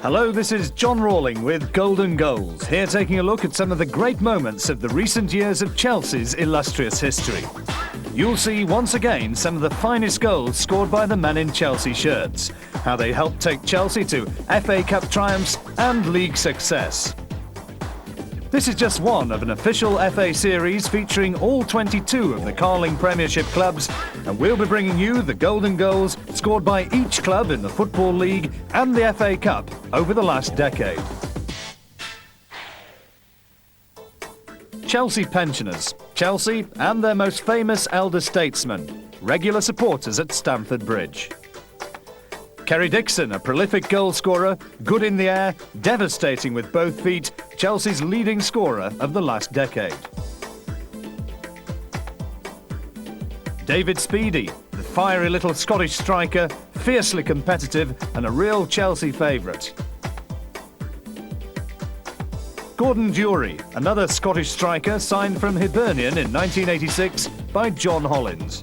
Hello, this is John Rawling with Golden Goals, here taking a look at some of the great moments of the recent years of Chelsea's illustrious history. You'll see once again some of the finest goals scored by the men in Chelsea shirts, how they helped take Chelsea to FA Cup triumphs and league success. This is just one of an official FA series featuring all 22 of the Carling Premiership clubs, and we'll be bringing you the golden goals scored by each club in the Football League and the FA Cup over the last decade. Chelsea pensioners, Chelsea and their most famous elder statesmen, regular supporters at Stamford Bridge. Kerry Dixon, a prolific goal scorer, good in the air, devastating with both feet, Chelsea's leading scorer of the last decade. David Speedie, the fiery little Scottish striker, fiercely competitive and a real Chelsea favourite. Gordon Durie, another Scottish striker signed from Hibernian in 1986 by John Hollins.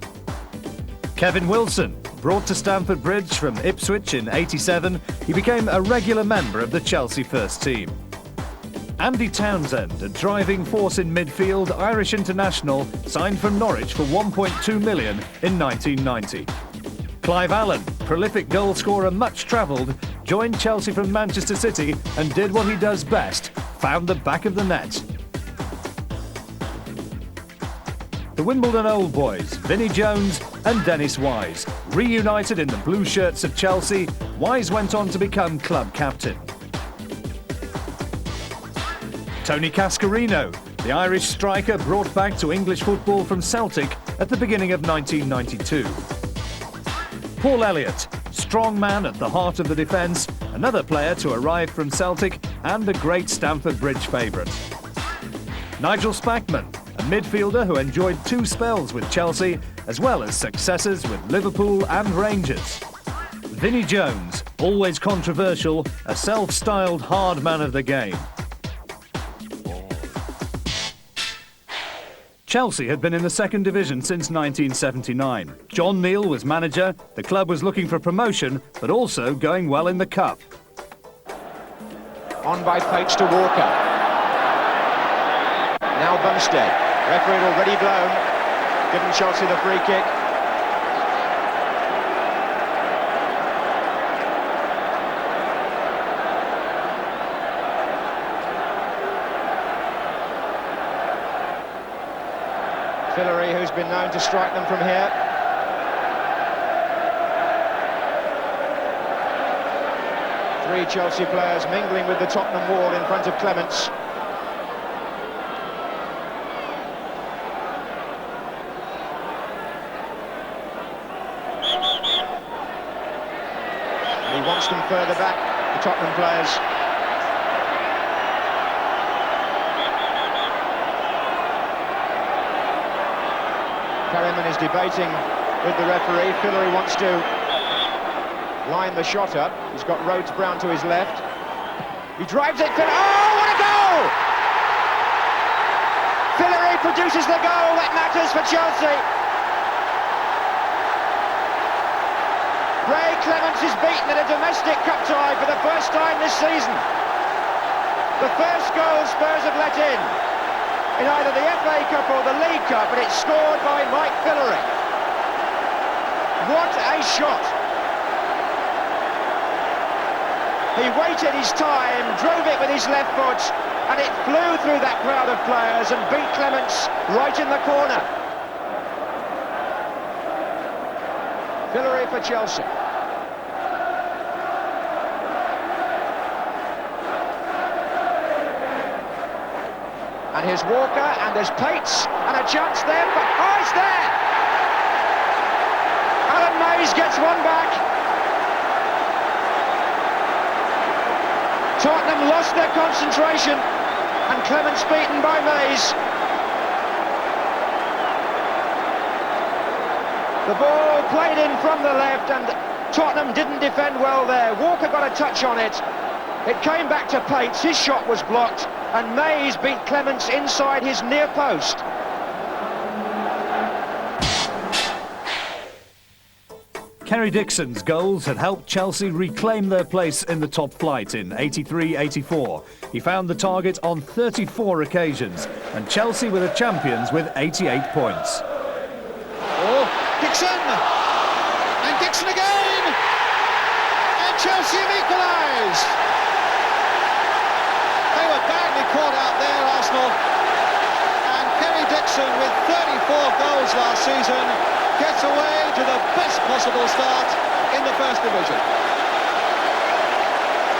Kevin Wilson, brought to Stamford Bridge from Ipswich in '87, he became a regular member of the Chelsea first team. Andy Townsend, a driving force in midfield, Irish international, signed from Norwich for £1.2 million in 1990. Clive Allen, prolific goal scorer, much travelled, joined Chelsea from Manchester City and did what he does best, found the back of the net. The Wimbledon Old Boys, Vinnie Jones and Dennis Wise, reunited in the blue shirts of Chelsea. Wise went on to become club captain. Tony Cascarino, the Irish striker brought back to English football from Celtic at the beginning of 1992. Paul Elliott, strong man at the heart of the defence, another player to arrive from Celtic and a great Stamford Bridge favourite. Nigel Spackman, a midfielder who enjoyed two spells with Chelsea, as well as successes with Liverpool and Rangers. Vinnie Jones, always controversial, a self-styled hard man of the game. Chelsea had been in the second division since 1979. John Neal was manager, the club was looking for promotion, but also going well in the Cup. On by Pates to Walker. Now Bumstead. Referee had already blown, giving Chelsea the free kick. Fillery, who's been known to strike them from here. Three Chelsea players mingling with the Tottenham wall in front of Clements. And he wants them further back, the Tottenham players. Perryman is debating with the referee. Fillery wants to line the shot up. He's got Rhodes Brown to his left. He drives it. Oh, what a goal! Fillery produces the goal that matters for Chelsea. Ray Clements is beaten at a domestic cup tie for the first time this season. The first goal Spurs have let in either the FA Cup or the League Cup, and it's scored by Mike Fillery. What a shot! He waited his time, drove it with his left foot, and it flew through that crowd of players and beat Clements right in the corner. Fillery for Chelsea. And here's Walker, and there's Pates, and a chance there, but oh, it's there! Alan Mays gets one back. Tottenham lost their concentration, and Clements beaten by Mays. The ball played in from the left, and Tottenham didn't defend well there. Walker got a touch on it. It came back to Pates, his shot was blocked, and Mays beat Clements inside his near post. Kerry Dixon's goals had helped Chelsea reclaim their place in the top flight in 83-84. He found the target on 34 occasions, and Chelsea were the champions with 88 points. Oh, Dixon! And Dixon again! And Chelsea have equalised! They were badly caught out there, Arsenal. And Kerry Dixon, with 34 goals last season, gets away to the best possible start in the First Division.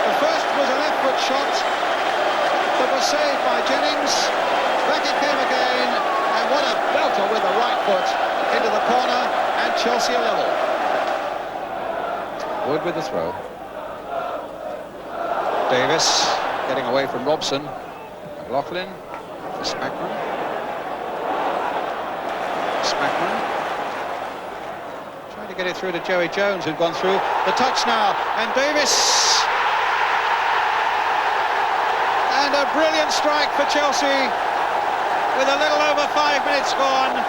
The first was a left foot shot that was saved by Jennings. Back it came again, and what a belter with the right foot into the corner, and Chelsea are level. Wood with the throw. Davis getting away from Robson. McLaughlin for Smackman. Smackman trying to get it through to Joey Jones, who'd gone through. The touch now, and Davis. And a brilliant strike for Chelsea with a little over 5 minutes gone.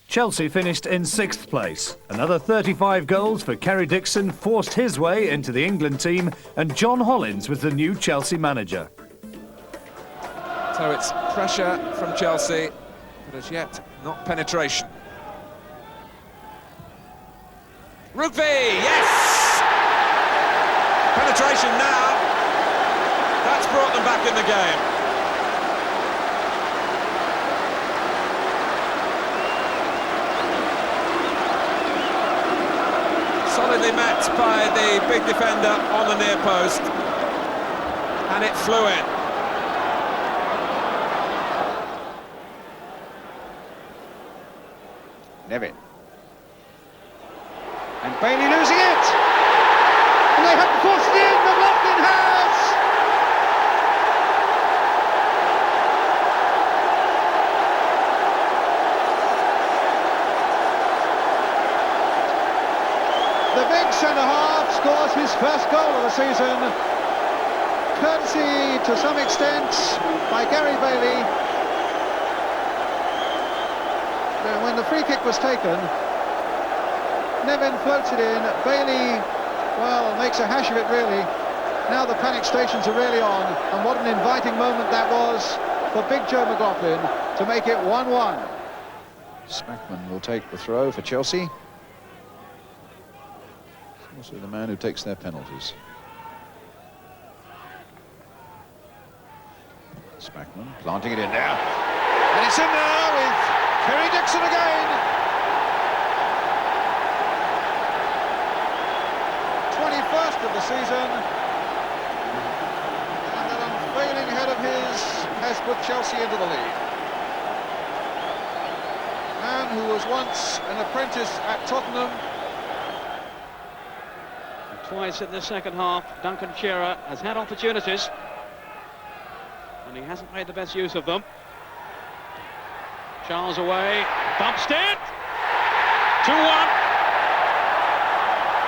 Chelsea finished in 6th place. Another 35 goals for Kerry Dixon forced his way into the England team, and John Hollins was the new Chelsea manager. So it's pressure from Chelsea, but as yet, not penetration. Rugby, yes! Penetration now. That's brought them back in the game. Solidly met by the big defender on the near post, and it flew in. Nevin. And Bailey losing it! And they haven't forced it in, McLaughlin has! The big centre-half scores his first goal of the season, courtesy to some extent by Gary Bailey. When the free kick was taken, Nevin floats it in. Bailey, well, makes a hash of it really. Now the panic stations are really on, and what an inviting moment that was for Big Joe McLaughlin to make it 1-1. Smackman will take the throw for Chelsea. Also the man who takes their penalties. Smackman planting it in there. And it's in there with Kerry Dixon again. 21st of the season. And that unfailing head of his has put Chelsea into the lead. Man who was once an apprentice at Tottenham. Twice in the second half, Duncan Shearer has had opportunities, and he hasn't made the best use of them. Charles away, Bumstead, 2-1.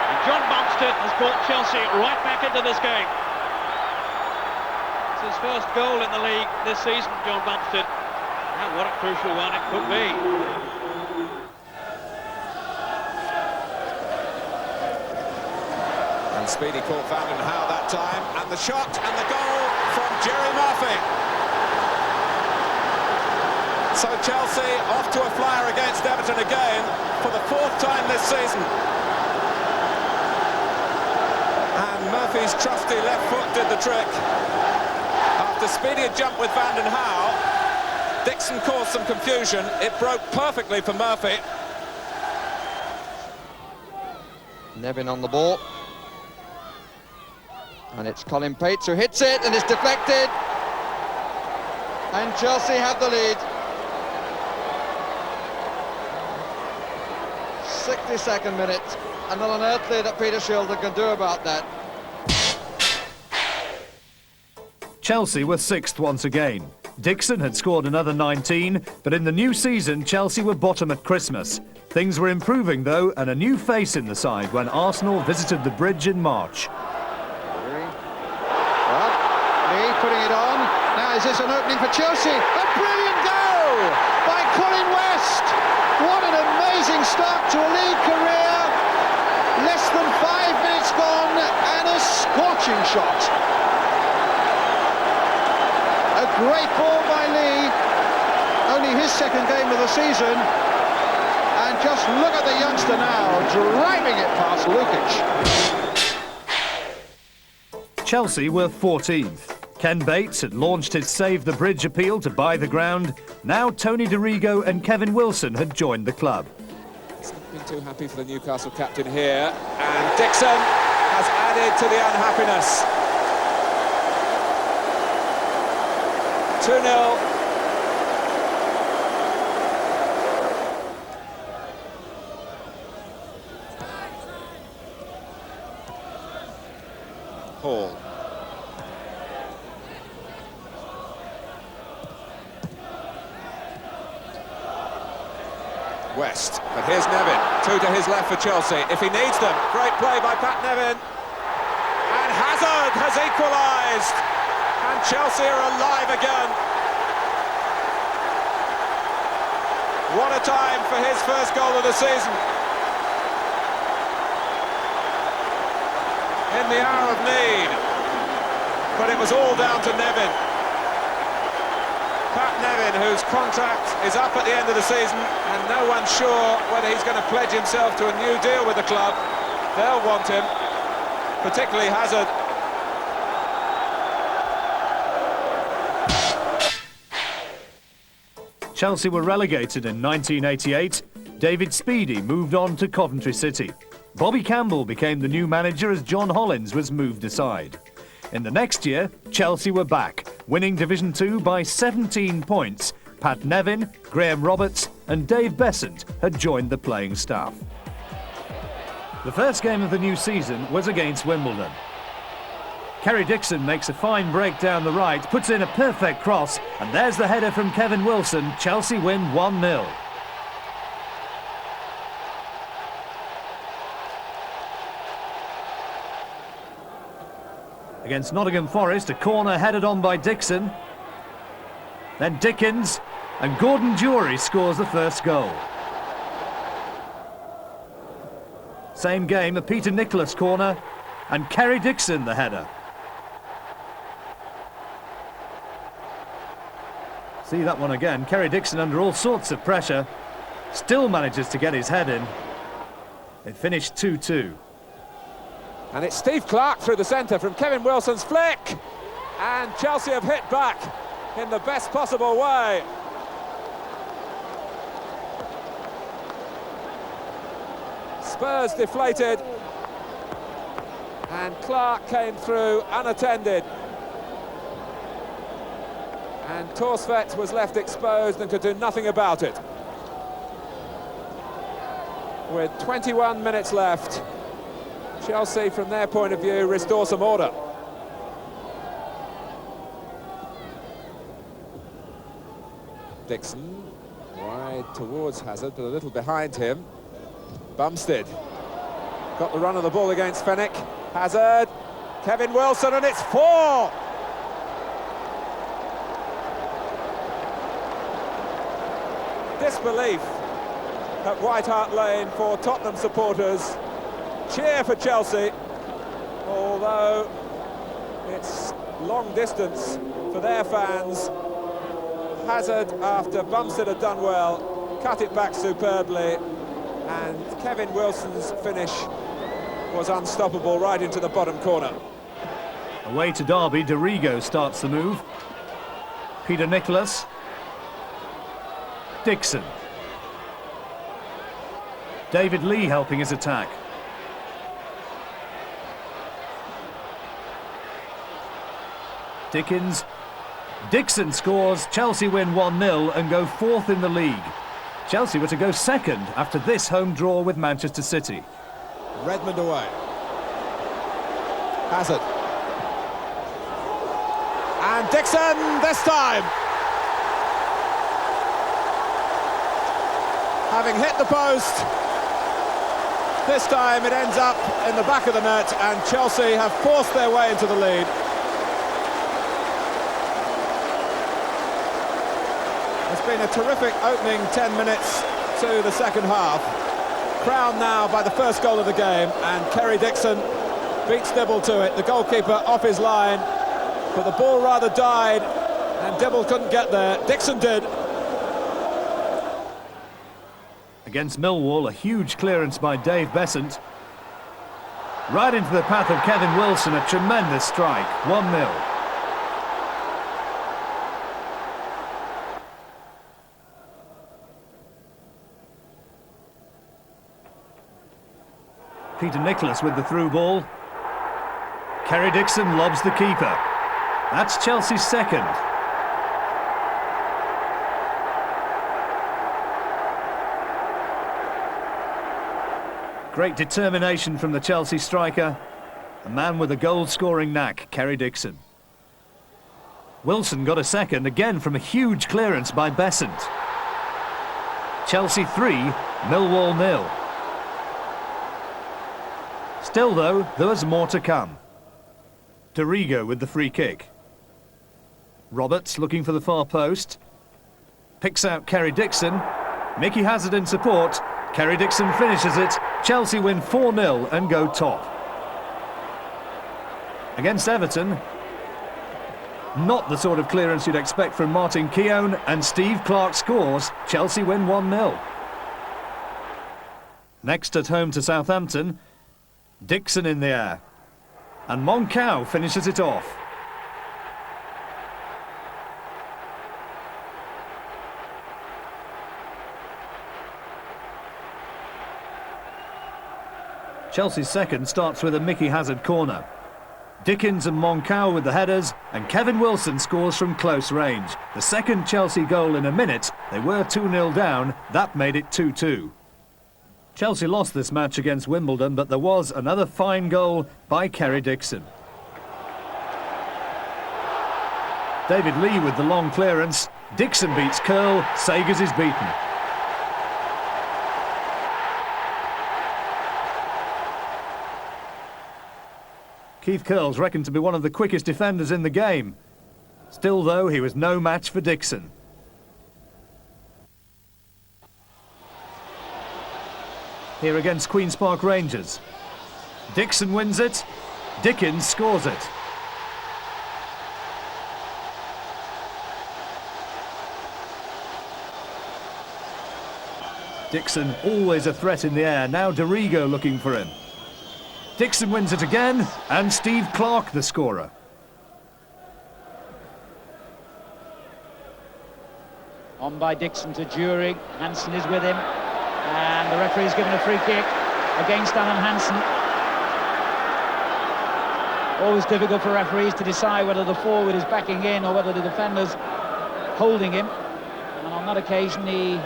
And John Bumstead has brought Chelsea right back into this game. It's his first goal in the league this season, John Bumstead. And what a crucial one it could be. Speedy caught Vanden Hauwe that time, and the shot and the goal from Jerry Murphy. So Chelsea off to a flyer against Everton again for the 4th time this season. And Murphy's trusty left foot did the trick. After Speedy had jumped with Vanden Hauwe, Dixon caused some confusion. It broke perfectly for Murphy. Nevin on the ball. And it's Colin Pates who hits it, and it's deflected. And Chelsea have the lead. 62nd minute. And not unearthly that Peter Shilton can do about that. Chelsea were 6th once again. Dixon had scored another 19, but in the new season, Chelsea were bottom at Christmas. Things were improving, though, and a new face in the side when Arsenal visited the Bridge in March. Putting it on. Now is this an opening for Chelsea? A brilliant goal by Colin West. What an amazing start to a league career. Less than 5 minutes gone, and a scorching shot. A great ball by Lee. Only his second game of the season. And just look at the youngster now, driving it past Lukic. Chelsea were 14th. Ken Bates had launched his Save the Bridge appeal to buy the ground. Now Tony Dorigo and Kevin Wilson had joined the club. He's not been too happy for the Newcastle captain here. And Dixon has added to the unhappiness. 2-0. Hall. West, but here's Nevin, two to his left for Chelsea, if he needs them. Great play by Pat Nevin. And Hazard has equalised. And Chelsea are alive again. What a time for his first goal of the season. In the hour of need. But it was all down to Nevin. Pat Nevin, whose contract is up at the end of the season, and no one's sure whether he's going to pledge himself to a new deal with the club. They'll want him, particularly Hazard. Chelsea were relegated in 1988. David Speedie moved on to Coventry City. Bobby Campbell became the new manager as John Hollins was moved aside. In the next year, Chelsea were back, winning Division 2 by 17 points. Pat Nevin, Graham Roberts and Dave Besant had joined the playing staff. The first game of the new season was against Wimbledon. Kerry Dixon makes a fine break down the right, puts in a perfect cross, and there's the header from Kevin Wilson. Chelsea win 1-0. Against Nottingham Forest, a corner headed on by Dixon. Then Dickens, and Gordon Jury scores the first goal. Same game, a Peter Nicholas corner, and Kerry Dixon the header. See that one again. Kerry Dixon under all sorts of pressure, still manages to get his head in. It finished 2-2. And it's Steve Clarke through the centre from Kevin Wilson's flick. And Chelsea have hit back in the best possible way. Spurs deflated. And Clarke came through unattended. And Torsvet was left exposed and could do nothing about it. With 21 minutes left, Chelsea, from their point of view, restore some order. Dixon, wide towards Hazard, but a little behind him. Bumstead got the run of the ball against Fenwick. Hazard, Kevin Wilson, and it's 4! Disbelief at White Hart Lane for Tottenham supporters. Cheer for Chelsea, although it's long distance for their fans. Hazard, after Bumstead had done well, cut it back superbly, and Kevin Wilson's finish was unstoppable right into the bottom corner. Away to Derby, Dorigo starts the move. Peter Nicholas. Dixon. David Lee helping his attack. Dickens. Dixon scores. Chelsea win 1-0 and go 4th in the league. Chelsea were to go 2nd after this home draw with Manchester City. Redmond away. Hazard. And Dixon this time. Having hit the post, this time it ends up in the back of the net, and Chelsea have forced their way into the lead. It's been a terrific opening 10 minutes to the second half. crowned now by the first goal of the game, and Kerry Dixon beats Dibble to it. The goalkeeper off his line, but the ball rather died, and Dibble couldn't get there. Dixon did. Against Millwall, a huge clearance by Dave Besant. Right into the path of Kevin Wilson, a tremendous strike, 1-0. Peter Nicholas with the through ball. Kerry Dixon lobs the keeper. That's Chelsea's second. Great determination from the Chelsea striker. A man with a goal-scoring knack, Kerry Dixon. Wilson got a second, again from a huge clearance by Besant. Chelsea 3, Millwall 0. Still, though, there was more to come. Dorigo with the free kick. Roberts looking for the far post. Picks out Kerry Dixon. Mickey Hazard in support. Kerry Dixon finishes it. Chelsea win 4-0 and go top. Against Everton, not the sort of clearance you'd expect from Martin Keown, and Steve Clarke scores. Chelsea win 1-0. Next at home to Southampton, Dixon in the air. And Moncau finishes it off. Chelsea's second starts with a Mickey Hazard corner. Dickens and Moncau with the headers, and Kevin Wilson scores from close range. The second Chelsea goal in a minute. They were 2-0 down. That made it 2-2. Chelsea lost this match against Wimbledon, but there was another fine goal by Kerry Dixon. David Lee with the long clearance. Dixon beats Curl. Sagers is beaten. Keith Curl's reckoned to be one of the quickest defenders in the game. Still, though, he was no match for Dixon. Here against Queen's Park Rangers. Dixon wins it. Dickens scores it. Dixon always a threat in the air. Now Dorigo looking for him. Dixon wins it again, and Steve Clarke the scorer. On by Dixon to Jury. Hansen is with him, and the referee's given a free kick against Alan Hansen. Always difficult for referees to decide whether the forward is backing in or whether the defender's holding him. And on that occasion, he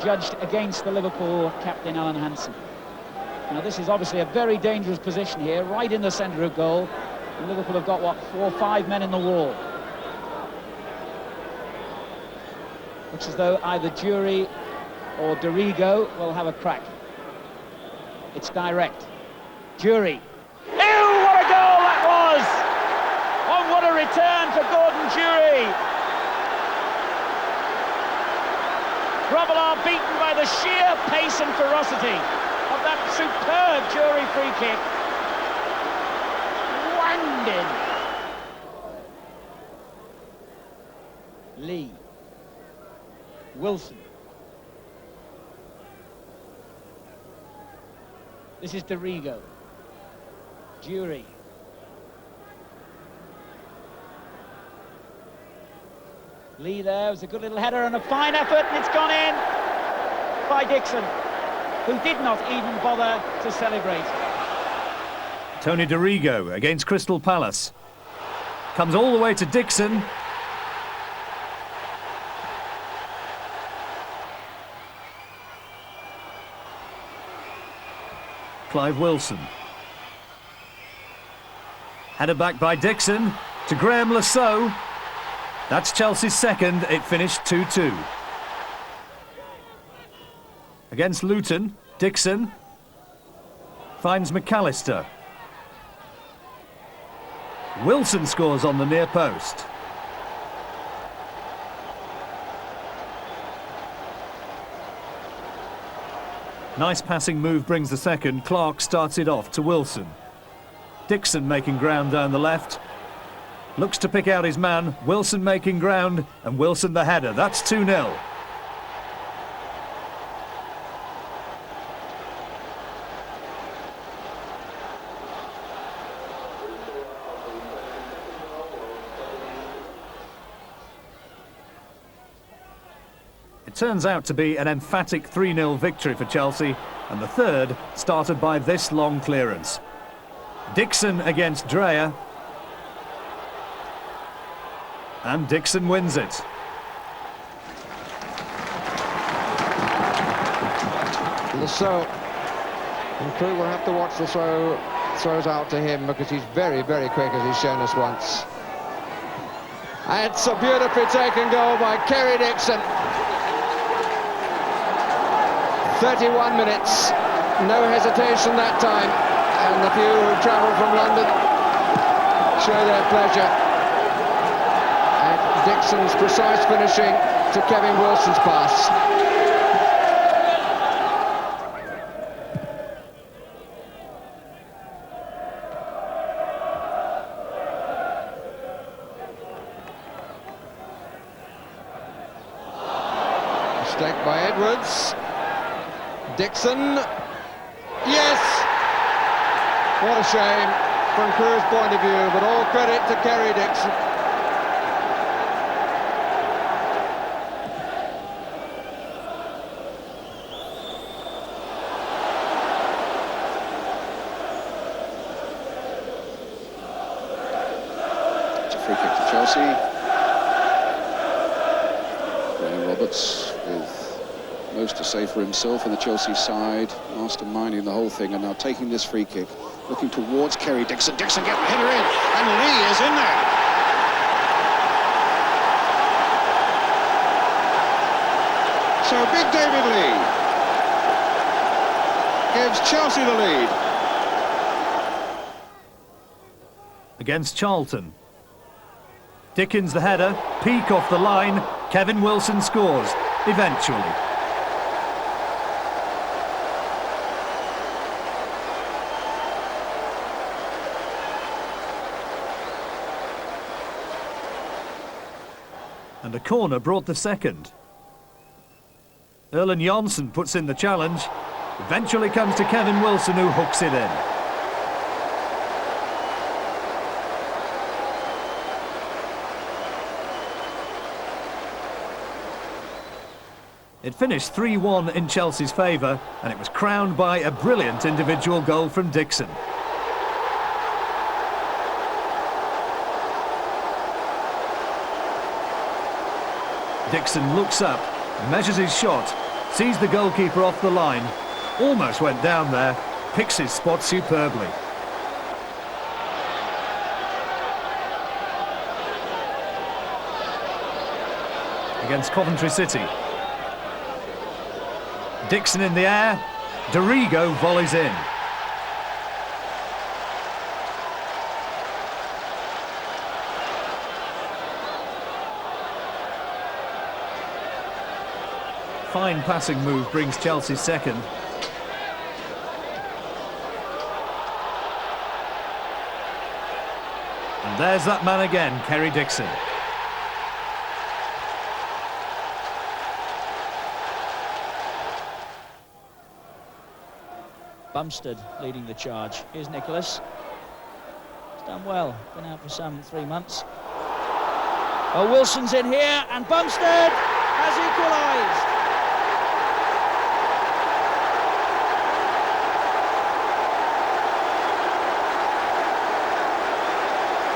judged against the Liverpool captain, Alan Hansen. Now, this is obviously a very dangerous position here, right in the centre of goal. And Liverpool have got, what, 4 or 5 men in the wall. Looks as though either Jury or Dorigo will have a crack. It's direct. Jury. Ew, what a goal that was! Oh, what a return for Gordon Jury! Grobbelaar beaten by the sheer pace and ferocity of that superb Jury free kick. Wanged in. Lee. Wilson. This is Dorigo. Jury. Lee there, was a good little header and a fine effort, and it's gone in by Dixon, who did not even bother to celebrate. Tony Dorigo against Crystal Palace. Comes all the way to Dixon. Clive Wilson. Headed back by Dixon to Graham Lasso. That's Chelsea's second. It finished 2-2. Against Luton, Dixon finds McAllister. Wilson scores on the near post. Nice passing move brings the second. Clark starts it off to Wilson. Dixon making ground down the left. Looks to pick out his man. Wilson making ground, and Wilson the header. That's 2-0. It turns out to be an emphatic 3-0 victory for Chelsea, and the third started by this long clearance. Dixon against Dreyer, and Dixon wins it. So, and Crewe will have to watch the throws out to him, because he's very, very quick, as he's shown us once. And it's a beautifully taken goal by Kerry Dixon. 31 minutes, no hesitation that time, and the few who travelled from London show their pleasure. And Dixon's precise finishing to Kevin Wilson's pass. Mistake by Edwards. Dixon, yes! What a shame from Crewe's point of view, but all credit to Kerry Dixon. It's a free kick to Chelsea. Graham Roberts with most to say for himself on the Chelsea side, masterminding the whole thing, and now taking this free kick, looking towards Kerry Dixon. Dixon getting the header in, and Lee is in there. So big David Lee gives Chelsea the lead. Against Charlton. Dickens the header, Peak off the line, Kevin Wilson scores, eventually. And a corner brought the second. Erland Janssen puts in the challenge. Eventually comes to Kevin Wilson, who hooks it in. It finished 3-1 in Chelsea's favour, and it was crowned by a brilliant individual goal from Dixon. Dixon looks up, measures his shot, sees the goalkeeper off the line, almost went down there, picks his spot superbly. Against Coventry City. Dixon in the air, Dorigo volleys in. Fine passing move brings Chelsea's second. And there's that man again, Kerry Dixon. Bumstead leading the charge. Here's Nicholas. He's done well. Been out for some 3 months. Oh, Wilson's in here, and Bumstead has equalised.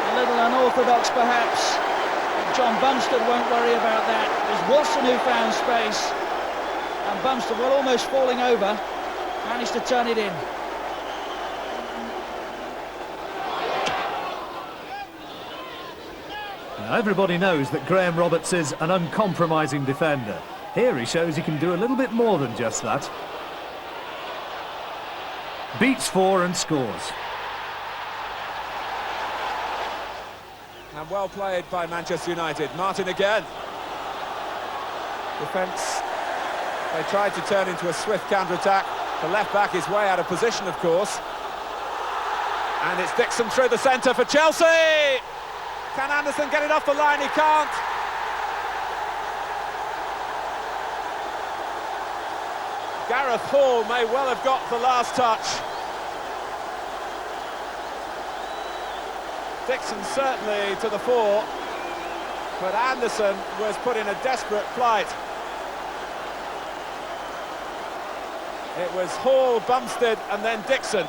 A little unorthodox, perhaps. John Bumstead won't worry about that. It was Wilson who found space, and Bumstead, well, almost falling over, managed to turn it in. Now, everybody knows that Graham Roberts is an uncompromising defender. Here he shows he can do a little bit more than just that. Beats 4 and scores. And well played by Manchester United. Martin again. Defence, they tried to turn into a swift counter-attack. The left-back is way out of position, of course. And it's Dixon through the centre for Chelsea! Can Anderson get it off the line? He can't. Gareth Hall may well have got the last touch. Dixon certainly to the fore, but Anderson was put in a desperate plight. It was Hall, Bumstead and then Dixon.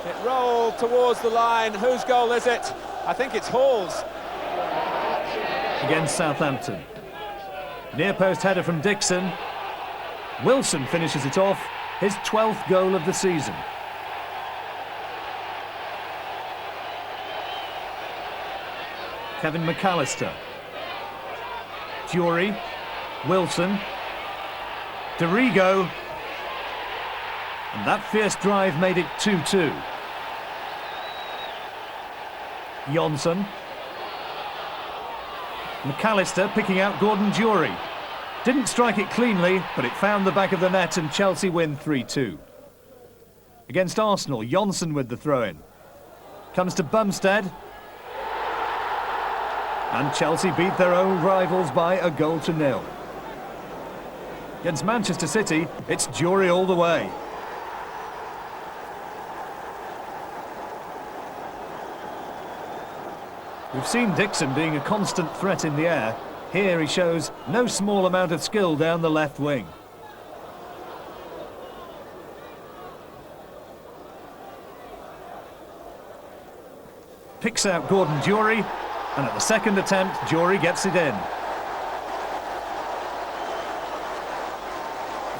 It rolled towards the line. Whose goal is it? I think it's Hall's. Against Southampton. Near post header from Dixon. Wilson finishes it off, his 12th goal of the season. Kevin McAllister. Jury. Wilson. Dorigo. And that fierce drive made it 2-2. Johnson. McAllister picking out Gordon Jury. Didn't strike it cleanly, but it found the back of the net and Chelsea win 3-2. Against Arsenal, Johnson with the throw-in. Comes to Bumstead. And Chelsea beat their own rivals by 1-0. Against Manchester City, it's Jury all the way. We've seen Dixon being a constant threat in the air. Here he shows no small amount of skill down the left wing. Picks out Gordon Jury, and at the second attempt, Jury gets it in.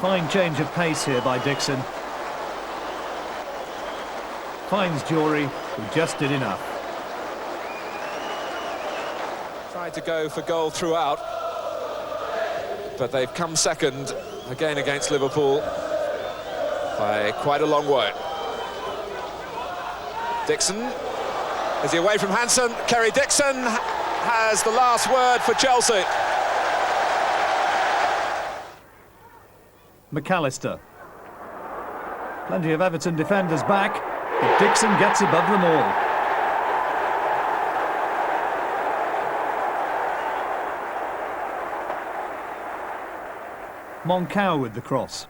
Fine change of pace here by Dixon. Finds Jury, who just did enough. Tried to go for goal throughout, but they've come second again against Liverpool by quite a long way. Dixon, is he away from Hansen? Kerry Dixon has the last word for Chelsea. McAllister. Plenty of Everton defenders back, but Dixon gets above them all. Moncau with the cross.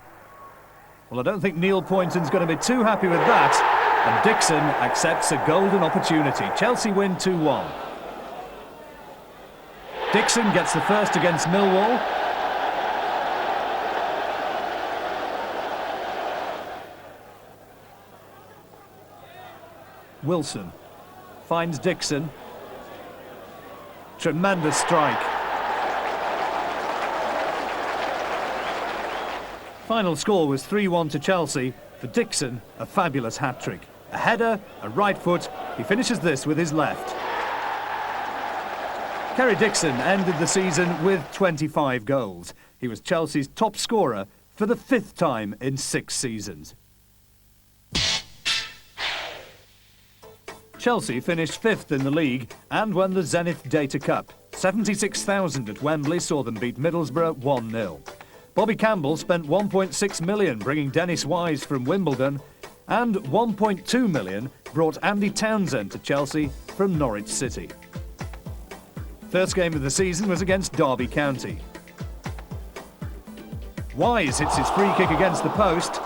Well, I don't think Neil Poynton's going to be too happy with that, and Dixon accepts a golden opportunity. Chelsea win 2-1. Dixon gets the first against Millwall. Wilson finds Dixon. Tremendous strike. Final score was 3-1 to Chelsea. For Dixon, a fabulous hat-trick. A header, a right foot. He finishes this with his left. Kerry Dixon ended the season with 25 goals. He was Chelsea's top scorer for the 5th time in 6 seasons. Chelsea finished 5th in the league and won the Zenith Data Cup. 76,000 at Wembley saw them beat Middlesbrough 1-0. Bobby Campbell spent £1.6 million bringing Dennis Wise from Wimbledon, and £1.2 million brought Andy Townsend to Chelsea from Norwich City. First game of the season was against Derby County. Wise hits his free kick against the post.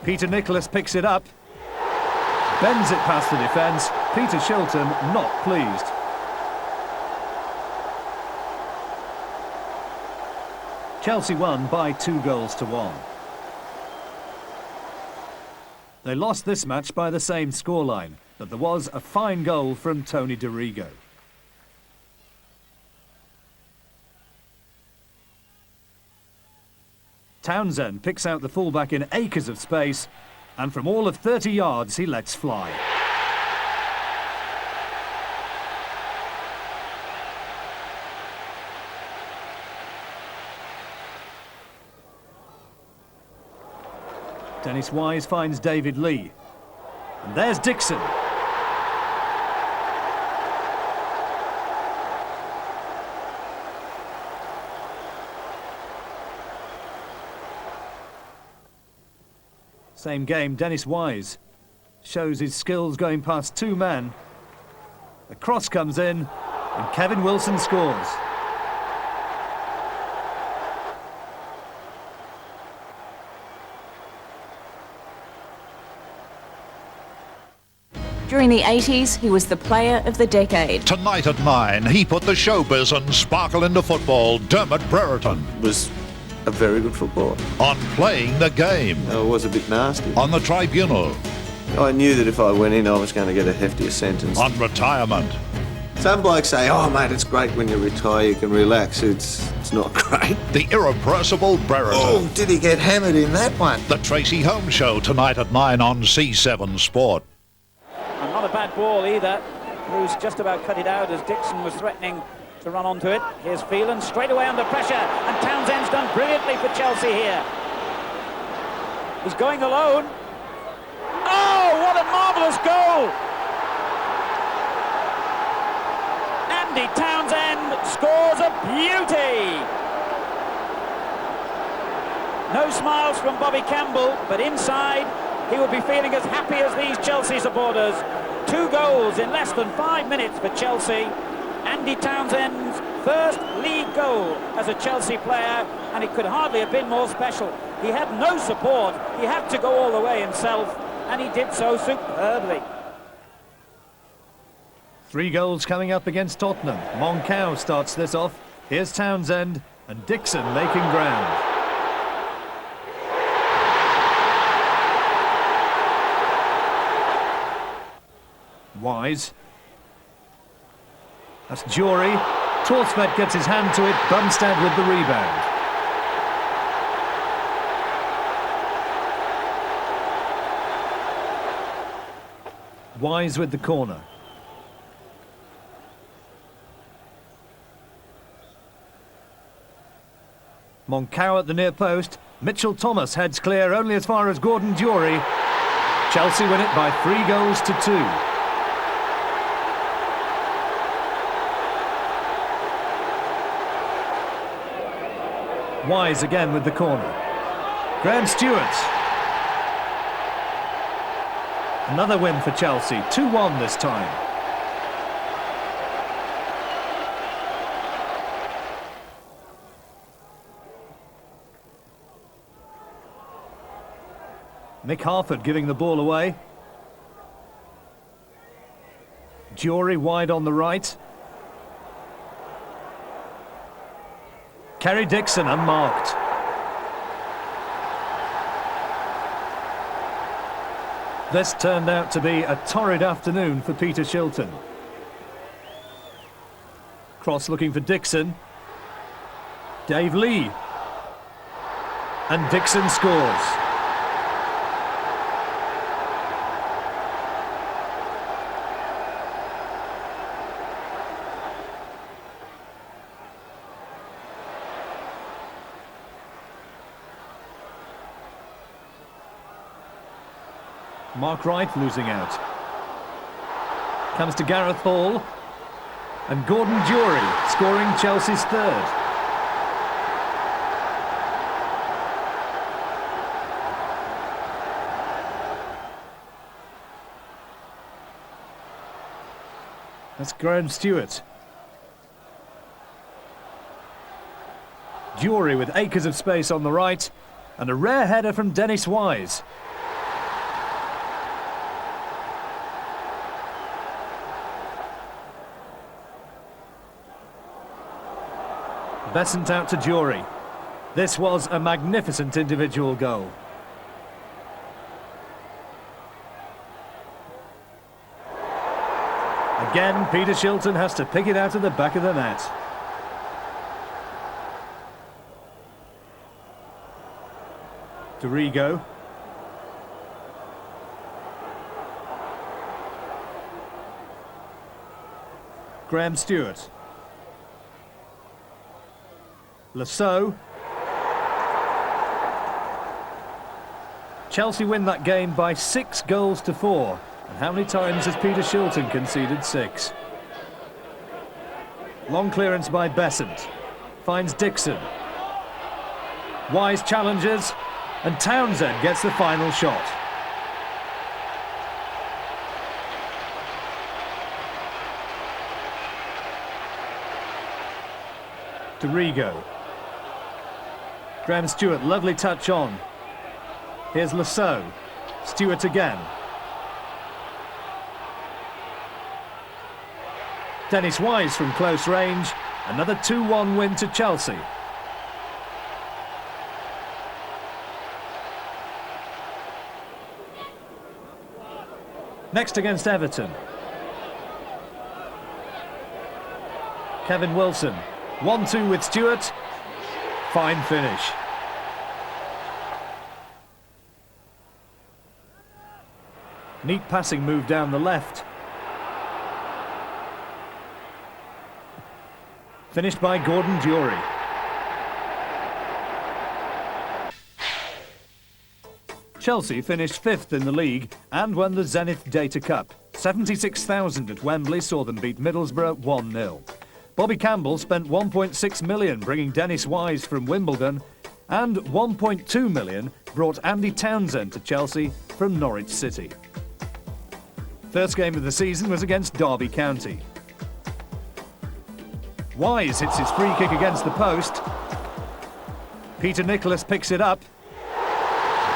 Peter Nicholas picks it up. Bends it past the defence. Peter Shilton not pleased. Chelsea won by 2-1. They lost this match by the same scoreline, but there was a fine goal from Tony Dorigo. Townsend picks out the fullback in acres of space, and from all of 30 yards he lets fly. Dennis Wise finds David Lee. And there's Dixon. Same game, Dennis Wise shows his skills going past two men. The cross comes in and Kevin Wilson scores. During the 80s, he was the player of the decade. Tonight at 9, he put the showbiz and sparkle into football. Dermot Brereton was a very good footballer. On Playing the Game. It was a bit nasty. On The Tribunal. I knew that if I went in, I was going to get a heftier sentence. On Retirement. Some blokes say, oh, mate, it's great when you retire, you can relax. It's not great. The irrepressible Brereton. Oh, did he get hammered in that one? The Tracy Holmes Show tonight at 9 on C7 Sport. And not a bad ball either. Bruce just about cut it out as Dixon was threatening to run onto it. Here's Phelan straight away under pressure, and Townsend's done brilliantly for Chelsea here. He's going alone. Oh, what a marvellous goal! Andy Townsend scores a beauty! No smiles from Bobby Campbell, but inside he will be feeling as happy as these Chelsea supporters. 2 goals in less than 5 minutes for Chelsea. Andy Townsend's first league goal as a Chelsea player, and it could hardly have been more special. He had no support, he had to go all the way himself, and he did so superbly. 3 goals coming up against Tottenham. Moncau starts this off. Here's Townsend and Dixon making ground. Wise. That's Jury. Torstvedt gets his hand to it. Bumstead with the rebound. Wise with the corner. Moncau at the near post. Mitchell Thomas heads clear only as far as Gordon Jury. Chelsea win it by 3 goals to 2. Wise again with the corner. Graham Stewart. Another win for Chelsea, 2-1 this time. Mick Harford giving the ball away. Jury wide on the right. Kerry Dixon unmarked. This turned out to be a torrid afternoon for Peter Shilton. Cross looking for Dixon. Dave Lee. And Dixon scores. Mark Wright losing out. Comes to Gareth Hall. And Gordon Jury scoring Chelsea's 3rd. That's Graham Stewart. Jury with acres of space on the right. And a rare header from Dennis Wise. Besant out to Jury. This was a magnificent individual goal. Again, Peter Shilton has to pick it out of the back of the net. Dorigo. Graham Stewart. Lasso. Chelsea win that game by 6 goals to 4. And how many times has Peter Shilton conceded 6? Long clearance by Besant. Finds Dixon. Wise challenges. And Townsend gets the final shot. Dorigo. Graham Stewart, lovely touch on. Here's Lasso. Stewart again. Dennis Wise from close range. Another 2-1 win to Chelsea. Next against Everton. Kevin Wilson. 1-2 with Stewart. Fine finish. Neat passing move down the left. Finished by Gordon Durie. Chelsea finished 5th in the league and won the Zenith Data Cup. 76,000 at Wembley saw them beat Middlesbrough 1-0. Bobby Campbell spent 1.6 million bringing Dennis Wise from Wimbledon, and 1.2 million brought Andy Townsend to Chelsea from Norwich City. First game of the season was against Derby County. Wise hits his free kick against the post. Peter Nicholas picks it up,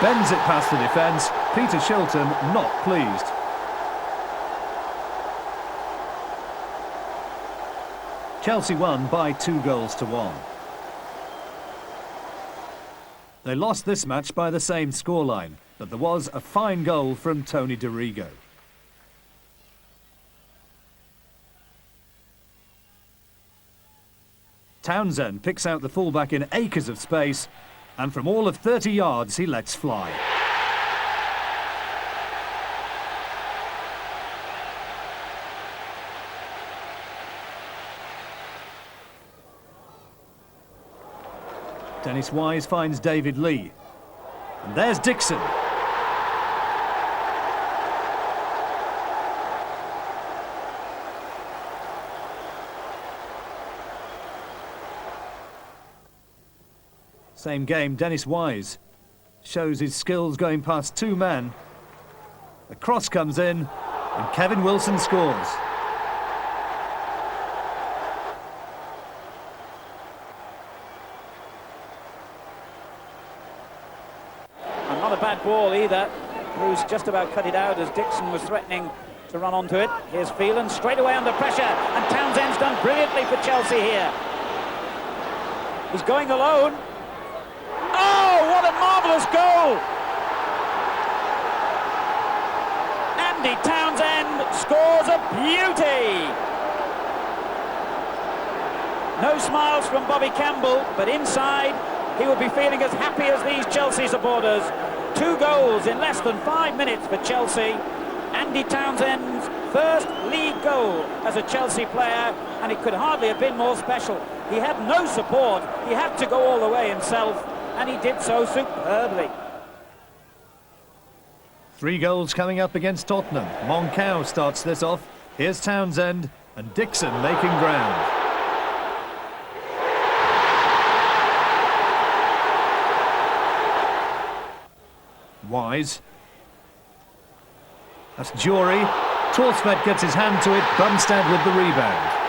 bends it past the defence. Peter Shilton not pleased. Chelsea won by 2-1. They lost this match by the same scoreline, but there was a fine goal from Tony Dorigo. Townsend picks out the fullback in acres of space, and from all of 30 yards he lets fly. Dennis Wise finds David Lee. And there's Dixon. Same game, Dennis Wise shows his skills going past 2 men. The cross comes in and Kevin Wilson scores. And not a bad ball either. Bruce just about cut it out as Dixon was threatening to run onto it. Here's Phelan straight away under pressure, and Townsend's done brilliantly for Chelsea here. He's going alone. Oh, what a marvellous goal! Andy Townsend scores a beauty! No smiles from Bobby Campbell, but inside he will be feeling as happy as these Chelsea supporters. 2 goals in less than 5 minutes for Chelsea. Andy Townsend's first league goal as a Chelsea player, and it could hardly have been more special. He had no support, he had to go all the way himself, and he did so superbly. 3 goals coming up against Tottenham. Moncau starts this off. Here's Townsend and Dixon making ground. Wise. That's Durie. Torstvedt gets his hand to it. Bumstead with the rebound.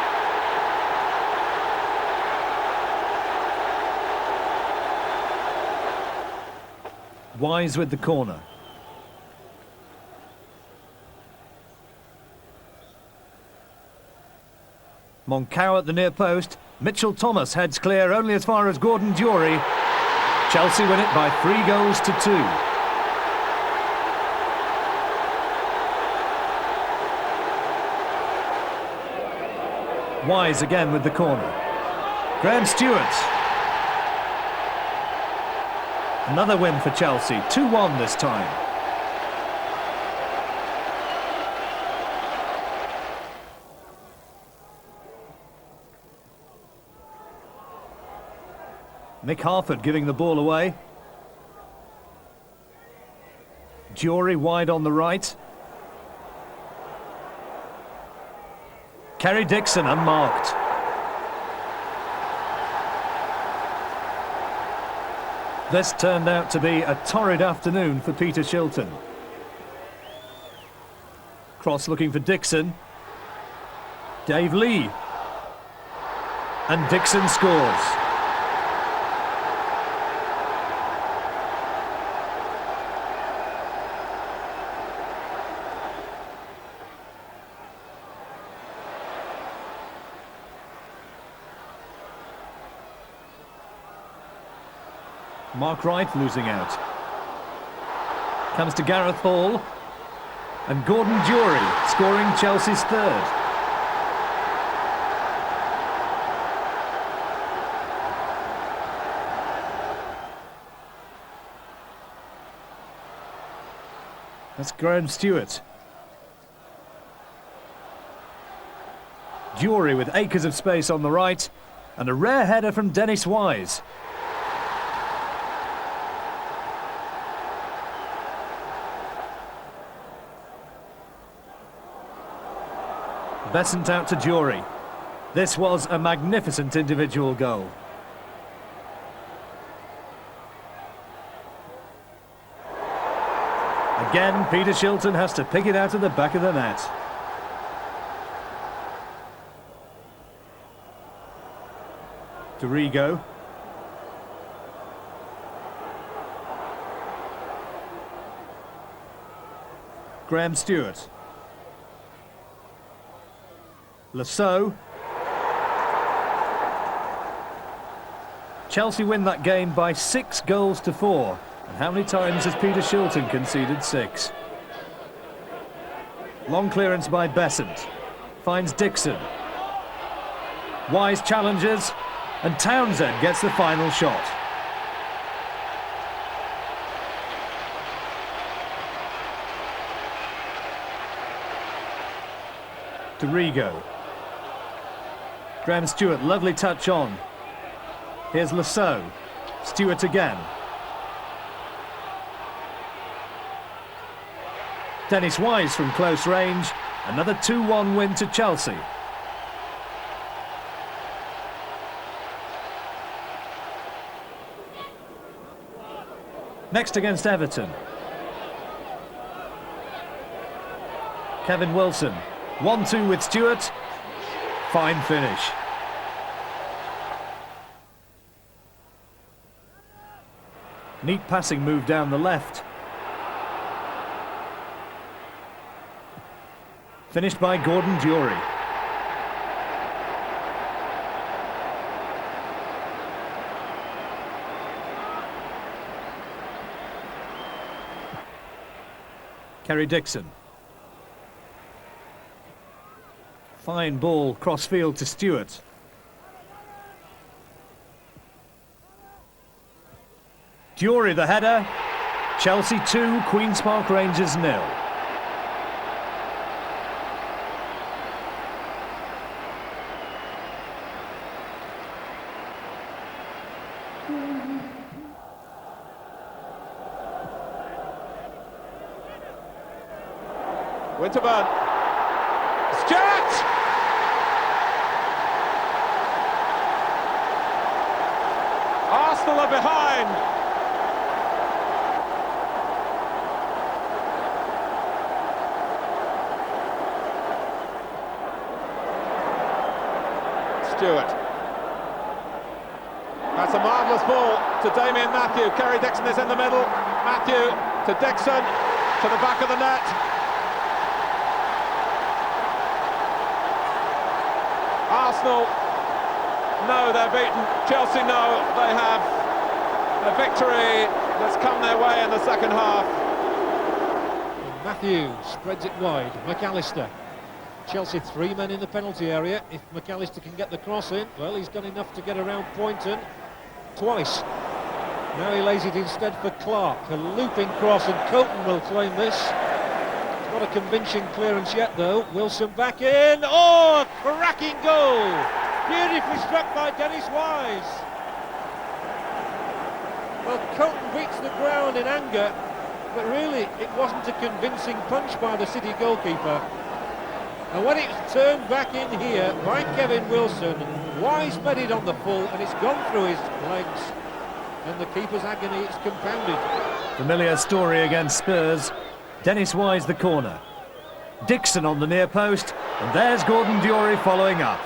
Wise with the corner. Moncau at the near post. Mitchell Thomas heads clear only as far as Gordon Durie. Chelsea win it by 3-2. Wise again with the corner. Graham Stewart. Another win for Chelsea, 2-1 this time. Mick Harford giving the ball away. Durie wide on the right. Kerry Dixon unmarked. This turned out to be a torrid afternoon for Peter Shilton. Cross looking for Dixon. Dave Lee. And Dixon scores. Mark Wright losing out. Comes to Gareth Hall. And Gordon Durie scoring Chelsea's third. That's Graham Stewart. Durie with acres of space on the right. And a rare header from Dennis Wise. Besant out to Durie. This was a magnificent individual goal. Again, Peter Shilton has to pick it out of the back of the net. Dorigo. Graham Stewart. Lasso. Chelsea win that game by 6-4. And how many times has Peter Shilton conceded 6? Long clearance by Besant. Finds Dixon. Wise challenges. And Townsend gets the final shot. Dorigo. Graham Stewart, lovely touch on. Here's Lasso. Stewart again. Dennis Wise from close range. Another 2-1 win to Chelsea. Next against Everton. Kevin Wilson. 1-2 with Stewart. Fine finish. Neat passing move down the left. Finished by Gordon Durie. Kerry Dixon. Fine ball cross-field to Stewart. Durie the header. Chelsea 2, Queen's Park Rangers 0. Winterburn. Stewart! Arsenal are behind. Stewart. That's a marvellous ball to Damien Matthew. Kerry Dixon is in the middle. Matthew to Dixon, to the back of the net. Arsenal know they're beaten. Chelsea know they have a victory that's come their way in the second half. Matthew spreads it wide. McAllister. Chelsea 3 men in the penalty area. If McAllister can get the cross in, well, he's done enough to get around Poynton twice. Now he lays it instead for Clark. A looping cross, and Coulton will claim this. Not a convincing clearance yet, though. Wilson back in. Oh, a cracking goal! Beautifully struck by Dennis Wise. Well, Coulton beats the ground in anger, but really it wasn't a convincing punch by the City goalkeeper. And when it's turned back in here by Kevin Wilson, Wise met it on the full, and it's gone through his legs. and the keeper's agony is compounded. Familiar story against Spurs. Dennis Wise the corner. Dixon on the near post, and there's Gordon Durie following up.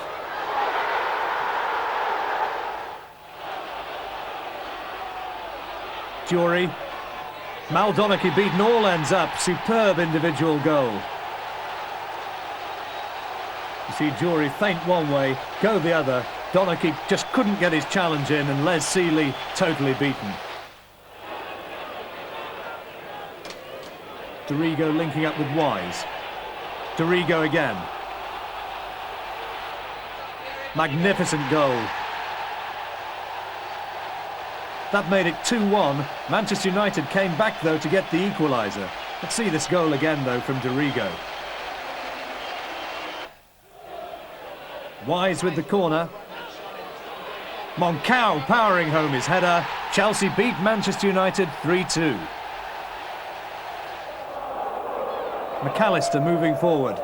Durie. Mal Donachie beaten all ends up. Superb individual goal. You see Durie feint one way, go the other. Donachie just couldn't get his challenge in, and Les Sealey totally beaten. Dorigo linking up with Wise. Dorigo again. Magnificent goal. That made it 2-1. Manchester United came back though to get the equaliser. Let's see this goal again though from Dorigo. Wise with the corner. Moncao powering home his header. Chelsea beat Manchester United 3-2. McAllister moving forward.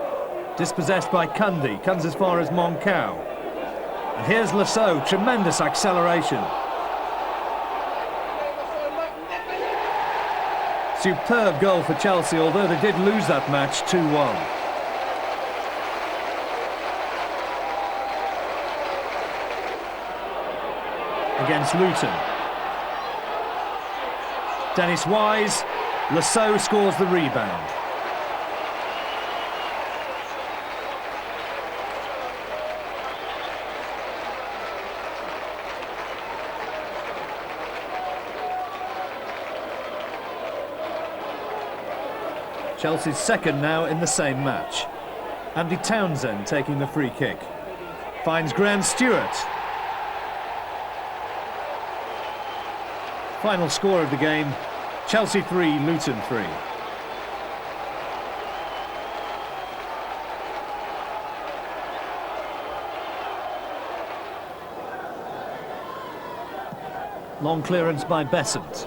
Dispossessed by Cundy. Comes as far as Moncao. And here's Lasseau. Tremendous acceleration. Superb goal for Chelsea, although they did lose that match 2-1. Against Luton. Dennis Wise. Lasseau scores the rebound. Chelsea's second now in the same match. Andy Townsend taking the free kick. Finds Graham Stewart. Final score of the game, Chelsea 3, Luton 3. Long clearance by Besant.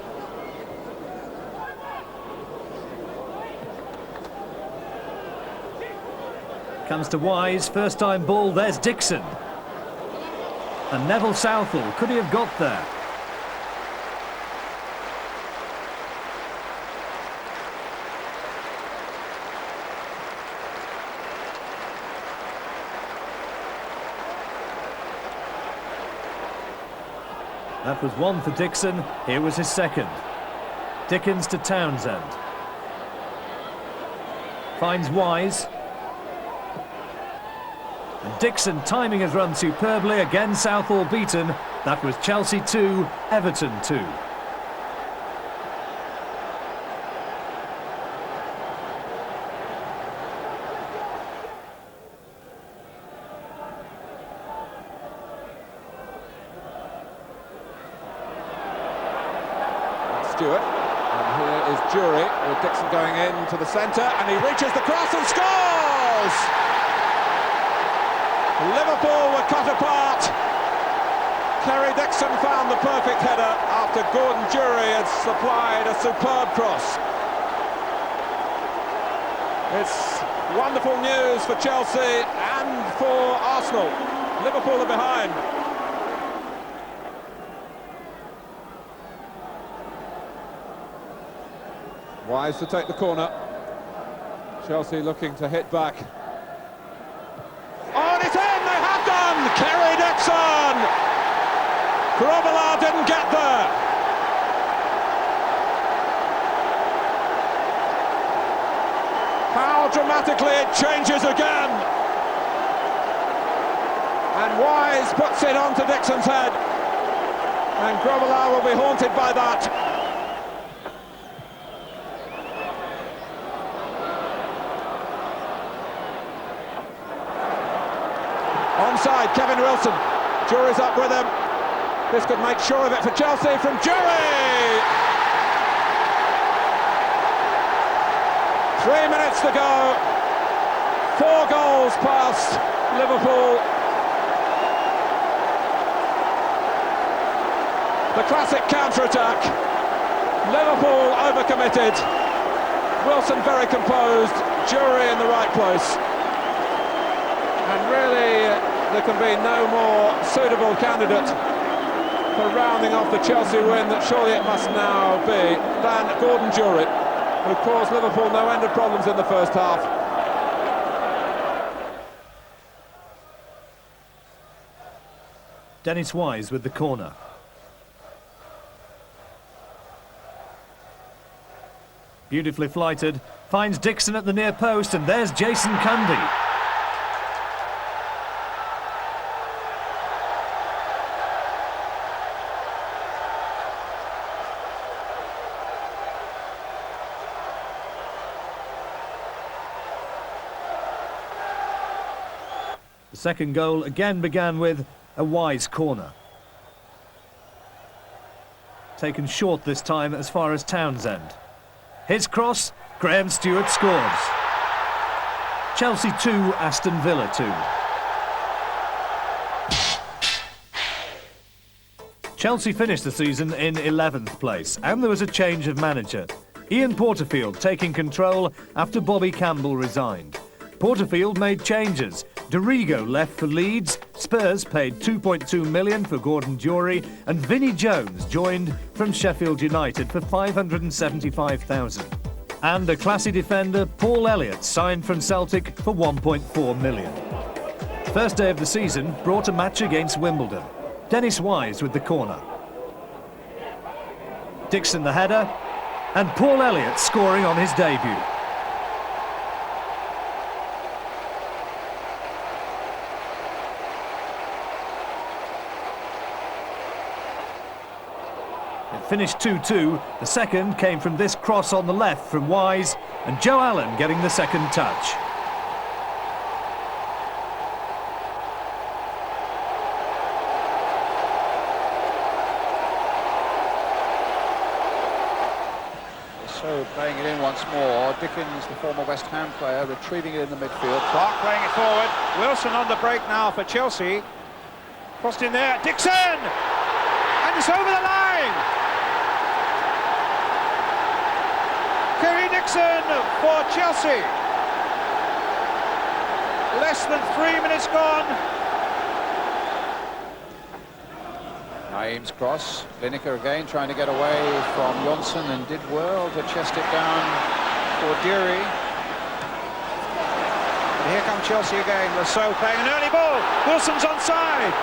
Comes to Wise, first time ball, there's Dixon. And Neville Southall, could he have got there? That was one for Dixon, here was his second. Dickens to Townsend. Finds Wise. And Dixon timing his run superbly, again Southall beaten. That was Chelsea 2, Everton 2. Stewart, and here is Durie with Dixon going in to the centre, and he reaches the cross and scores! Liverpool were cut apart. Kerry Dixon found the perfect header after Gordon Durie had supplied a superb cross. It's wonderful news for Chelsea and for Arsenal. Liverpool are behind. Wise to take the corner. Chelsea looking to hit back. Oh, and it's in! They have done! Kerry Dixon! Grobbelaar didn't get there. How dramatically it changes again. And Wise puts it onto Dixon's head. And Grobbelaar will be haunted by that. Onside, Kevin Wilson. Durie's up with him. This could make sure of it for Chelsea from Durie! 3 minutes to go. 4 goals past Liverpool. The classic counter-attack. Liverpool overcommitted. Wilson very composed. Durie in the right place. And really, there can be no more suitable candidate for rounding off the Chelsea win that surely it must now be than Gordon Durie, who caused Liverpool no end of problems in the first half. Dennis Wise with the corner. Beautifully flighted, finds Dixon at the near post, and there's Jason Cundy. The second goal again began with a Wise corner. Taken short this time as far as Townsend. His cross, Graham Stewart scores. Chelsea 2, Aston Villa 2. Chelsea finished the season in 11th place, and there was a change of manager. Ian Porterfield taking control after Bobby Campbell resigned. Porterfield made changes. Dorigo left for Leeds, Spurs paid £2.2 million for Gordon Durie, and Vinnie Jones joined from Sheffield United for £575,000. And a classy defender, Paul Elliott, signed from Celtic for £1.4 million. First day of the season brought a match against Wimbledon. Dennis Wise with the corner. Dixon the header, and Paul Elliott scoring on his debut. It finished 2-2. The second came from this cross on the left from Wise, and Joe Allen getting the second touch. So playing it in once more. Dickens, the former West Ham player, retrieving it in the midfield. Clark playing it forward. Wilson on the break now for Chelsea. Crossed in there. Dixon! And it's over the line! Kerry Dixon for Chelsea. Less than 3 minutes gone. Naeem's cross. Lineker again trying to get away from Johnson and did well to chest it down for Durie. And here come Chelsea again. Lasso playing an early ball. Wilson's onside.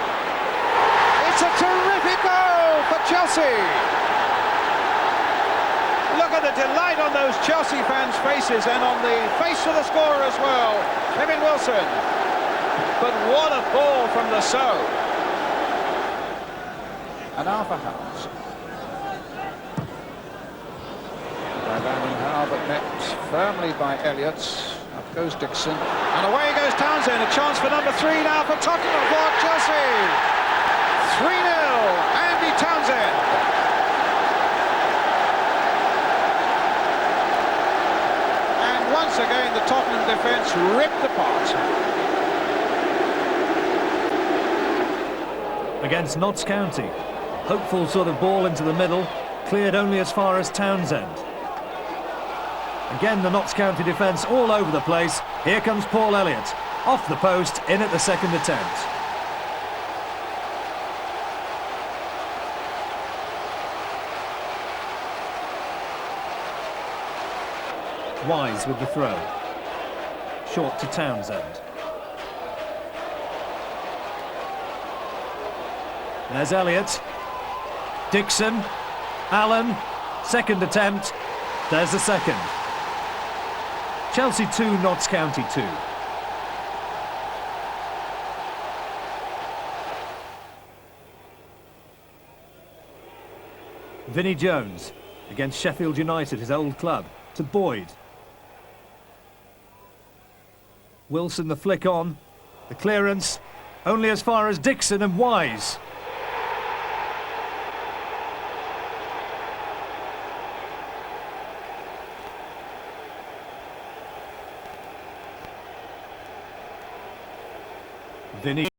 It's a terrific goal for Chelsea. Look at the delight on those Chelsea fans' faces and on the face of the scorer as well, Kevin Wilson. But what a ball from Lasso. And Arthur Howes. By Van Howe, but met firmly by Elliott. Up goes Dixon. And away goes Townsend. A chance for number 3 now for Tottenham for Chelsea. 3-0, Andy Townsend. And once again, the Tottenham defence ripped apart. Against Notts County. Hopeful sort of ball into the middle, cleared only as far as Townsend. Again, the Notts County defence all over the place. Here comes Paul Elliott. Off the post, in at the second attempt. Wise with the throw. Short to Townsend. There's Elliott. Dixon. Allen. Second attempt. There's the second. Chelsea 2, Notts County 2. Vinnie Jones against Sheffield United, his old club, to Boyd. Wilson the flick on. The clearance only as far as Dixon and Wise. Vinnie